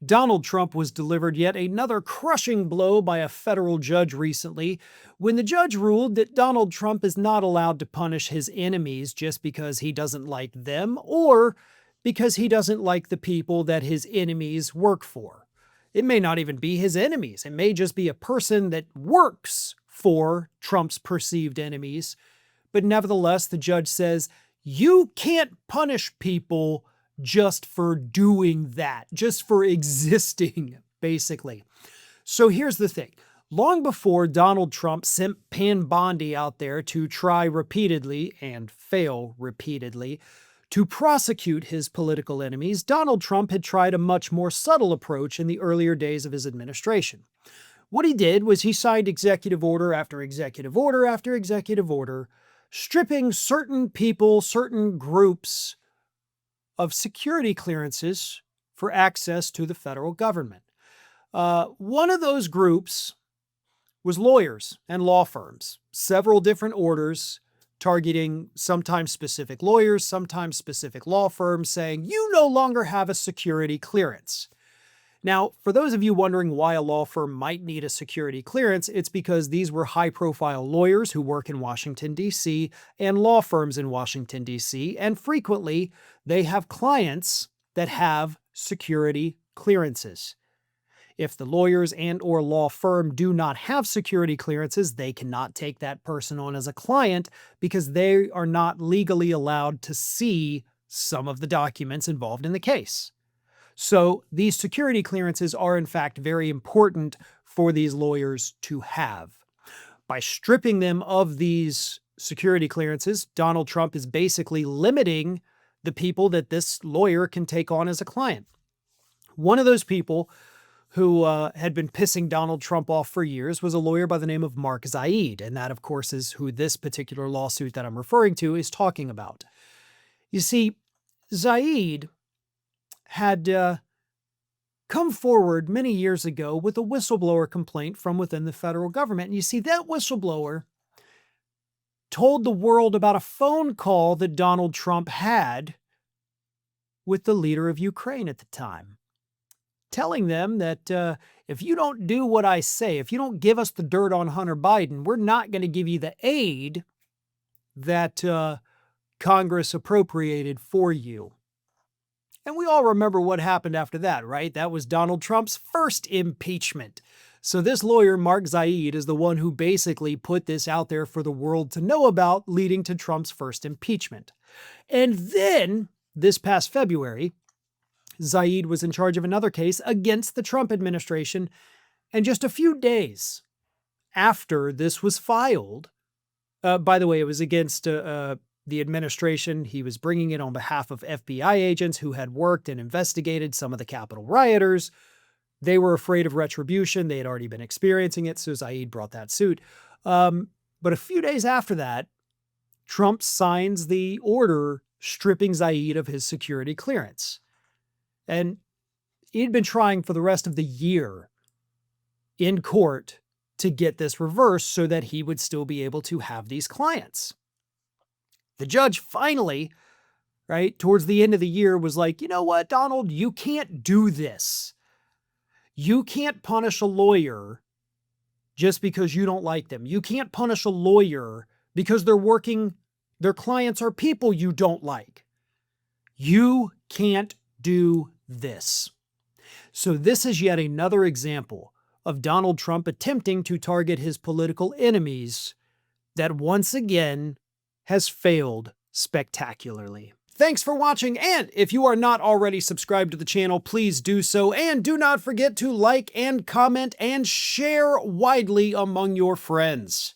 Donald Trump was delivered yet another crushing blow by a federal judge recently when the judge ruled that Donald Trump is not allowed to punish his enemies just because he doesn't like them or because he doesn't like the people that his enemies work for. It may not even be his enemies. It may just be a person that works for Trump's perceived enemies. But nevertheless, the judge says, you can't punish people just for doing that, just for existing, basically. So here's the thing. Long before Donald Trump sent Pam Bondi out there to try repeatedly and fail repeatedly to prosecute his political enemies, Donald Trump had tried a much more subtle approach in the earlier days of his administration. What he did was he signed executive order after executive order after executive order, stripping certain people, certain groups of security clearances for access to the federal government. One of those groups was lawyers and law firms, several different orders targeting sometimes specific lawyers, sometimes specific law firms, saying, you no longer have a security clearance. Now, for those of you wondering why a law firm might need a security clearance, it's because these were high-profile lawyers who work in Washington, D.C., and law firms in Washington, D.C., and frequently they have clients that have security clearances. If the lawyers and/or law firm do not have security clearances, they cannot take that person on as a client because they are not legally allowed to see some of the documents involved in the case. So these security clearances are in fact very important for these lawyers to have. By stripping them of these security clearances, Donald Trump is basically limiting the people that this lawyer can take on as a client. One of those people who had been pissing Donald Trump off for years was a lawyer by the name of Mark Zaid, and that, of course, is who this particular lawsuit that I'm referring to is talking about. You see, Zaid had come forward many years ago with a whistleblower complaint from within the federal government. And you see, that whistleblower told the world about a phone call that Donald Trump had with the leader of Ukraine at the time, telling them that if you don't do what I say, if you don't give us the dirt on Hunter Biden, we're not going to give you the aid that Congress appropriated for you. And we all remember what happened after that, right? That was Donald Trump's first impeachment. So this lawyer, Mark Zaid, is the one who basically put this out there for the world to know about, leading to Trump's first impeachment. And then, this past February, Zaid was in charge of another case against the Trump administration. And just a few days after this was filed, by the way, it was against the administration. He was bringing it on behalf of FBI agents who had worked and investigated some of the Capitol rioters. They were afraid of retribution. They had already been experiencing it, so Zaid brought that suit. But a few days after that, Trump signs the order stripping Zaid of his security clearance. And he'd been trying for the rest of the year in court to get this reversed so that he would still be able to have these clients. The judge finally, right, towards the end of the year was like, you know what, Donald, you can't do this. You can't punish a lawyer just because you don't like them. You can't punish a lawyer because their clients are people you don't like. You can't do this. So this is yet another example of Donald Trump attempting to target his political enemies that once again has failed spectacularly. Thanks for watching, and if you are not already subscribed to the channel, please do so, and do not forget to like and comment and share widely among your friends.